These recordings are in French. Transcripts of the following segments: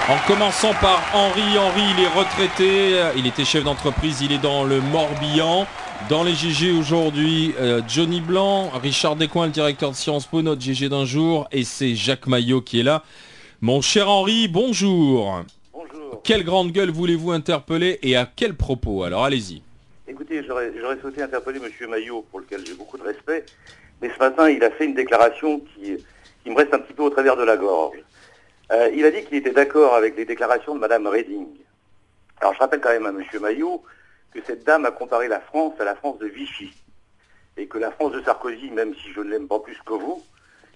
En commençant par Henri. Henri, il est retraité, il était chef d'entreprise, il est dans le Morbihan. Dans les GG aujourd'hui, Johnny Blanc, Richard Descoings, le directeur de Sciences Po, notre GG d'un jour, et c'est Jacques Maillot qui est là. Mon cher Henri, bonjour. Bonjour. Quelle grande gueule voulez-vous interpeller et à quel propos? Alors allez-y. Écoutez, j'aurais souhaité interpeller M. Maillot, pour lequel j'ai beaucoup de respect, mais ce matin, il a fait une déclaration qui me reste un petit peu au travers de la gorge. Il a dit qu'il était d'accord avec les déclarations de Mme Reding. Alors je rappelle quand même à M. Maillot que cette dame a comparé la France à la France de Vichy, et que la France de Sarkozy, même si je ne l'aime pas plus que vous,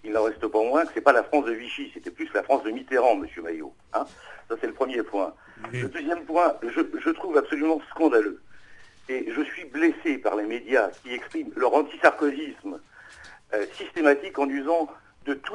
il n'en reste pas moins que c'est pas la France de Vichy, c'était plus la France de Mitterrand, M. Maillot. Hein, ça c'est le premier point. Le deuxième point, je trouve absolument scandaleux. Et je suis blessé par les médias qui expriment leur anti-sarkozisme systématique en usant de tous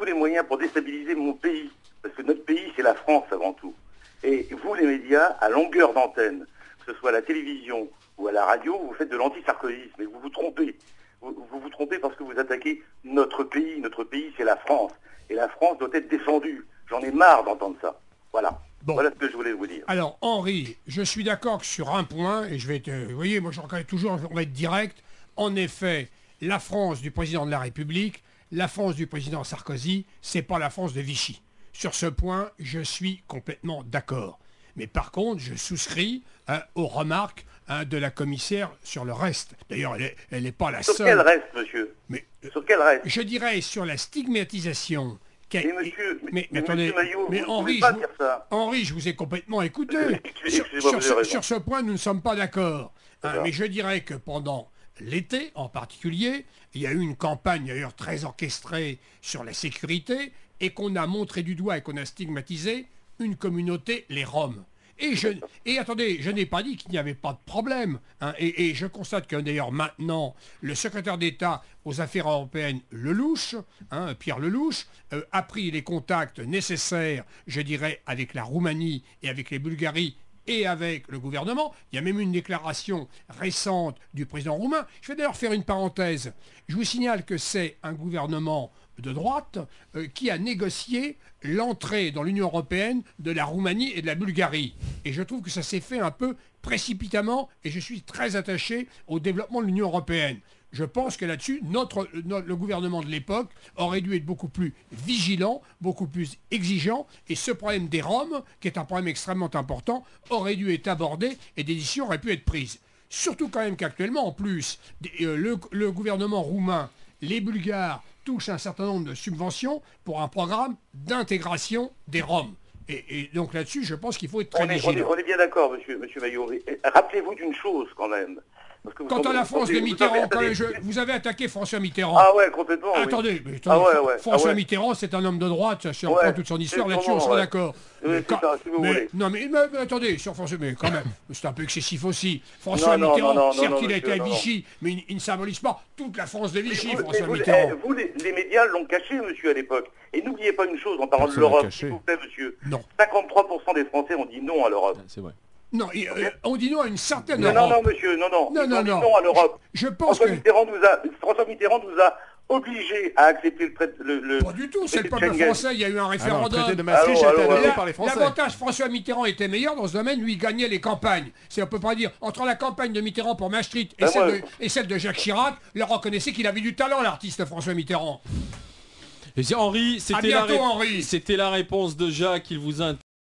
les moyens pour déstabiliser mon pays. Parce que notre pays, c'est la France avant tout. Et vous, les médias, à longueur d'antenne, que ce soit à la télévision ou à la radio, vous faites de l'anti-sarkozisme et vous vous trompez. Vous vous trompez parce que vous attaquez notre pays. Notre pays, c'est la France. Et la France doit être défendue. J'en ai marre d'entendre ça. Voilà. Bon. Voilà ce que je voulais vous dire. Alors, Henri, je suis d'accord sur un point, et je vais être... vous voyez, moi je reconnais toujours, on va être direct. En effet, la France du président de la République, la France du président Sarkozy, c'est pas la France de Vichy. Sur ce point, je suis complètement d'accord. Mais par contre, je souscris aux remarques de la commissaire sur le reste. D'ailleurs, elle n'est pas la seule. Sur quel reste, monsieur? Mais, sur quel reste? Je dirais sur la stigmatisation. Mais attendez, monsieur Maillot, mais vous Henri, pas dire ça. Henri, je vous ai complètement écouté. Sur ce point, nous ne sommes pas d'accord. Mais je dirais que pendant l'été, en particulier, il y a eu une campagne d'ailleurs très orchestrée sur la sécurité et qu'on a montré du doigt et qu'on a stigmatisé une communauté, les Roms. Et attendez, je n'ai pas dit qu'il n'y avait pas de problème. Et je constate que d'ailleurs maintenant, le secrétaire d'État aux affaires européennes, Lelouch, Pierre Lelouch, a pris les contacts nécessaires, je dirais, avec la Roumanie et avec les Bulgaries et avec le gouvernement. Il y a même une déclaration récente du président roumain. Je vais d'ailleurs faire une parenthèse. Je vous signale que c'est un gouvernement de droite qui a négocié l'entrée dans l'Union européenne de la Roumanie et de la Bulgarie. Et je trouve que ça s'est fait un peu précipitamment et je suis très attaché au développement de l'Union européenne. Je pense que là-dessus, le gouvernement de l'époque aurait dû être beaucoup plus vigilant, beaucoup plus exigeant, et ce problème des Roms, qui est un problème extrêmement important, aurait dû être abordé et des décisions auraient pu être prises. Surtout quand même qu'actuellement, en plus, le gouvernement roumain, les Bulgares, touchent un certain nombre de subventions pour un programme d'intégration des Roms. Et donc là-dessus, je pense qu'il faut être très vigilant. On est bien d'accord, monsieur Maillot. Rappelez-vous d'une chose quand même. Quant à la France de Mitterrand, vous avez attaqué François Mitterrand. Ah ouais, complètement. Attendez, oui. François Mitterrand, c'est un homme de droite, ça reprend toute son histoire, là-dessus on sera d'accord. Non mais attendez, sur François, mais quand même, c'est un peu excessif aussi. François Mitterrand, certes il a été à Vichy, mais il ne symbolise pas toute la France de Vichy, François Mitterrand. Vous, les médias l'ont caché, monsieur, à l'époque. Et n'oubliez pas une chose, en parlant de l'Europe, s'il vous plaît, monsieur. Non. 53% des Français ont dit non à l'Europe. C'est vrai. Non, on dit non à une certaine Europe. Non, monsieur, non. Ils ont dit non à l'Europe. Je pense François Mitterrand nous a obligés à accepter le Pas du tout, c'est le peuple français, il y a eu un référendum. Le traité de Maastricht a été adopté par les Français. L'avantage, François Mitterrand était meilleur dans ce domaine, lui il gagnait les campagnes. On peut pas dire, entre la campagne de Mitterrand pour Maastricht et celle de Jacques Chirac, leur reconnaissait qu'il avait du talent, l'artiste François Mitterrand. Et Henri, c'était la réponse de Jacques, il vous a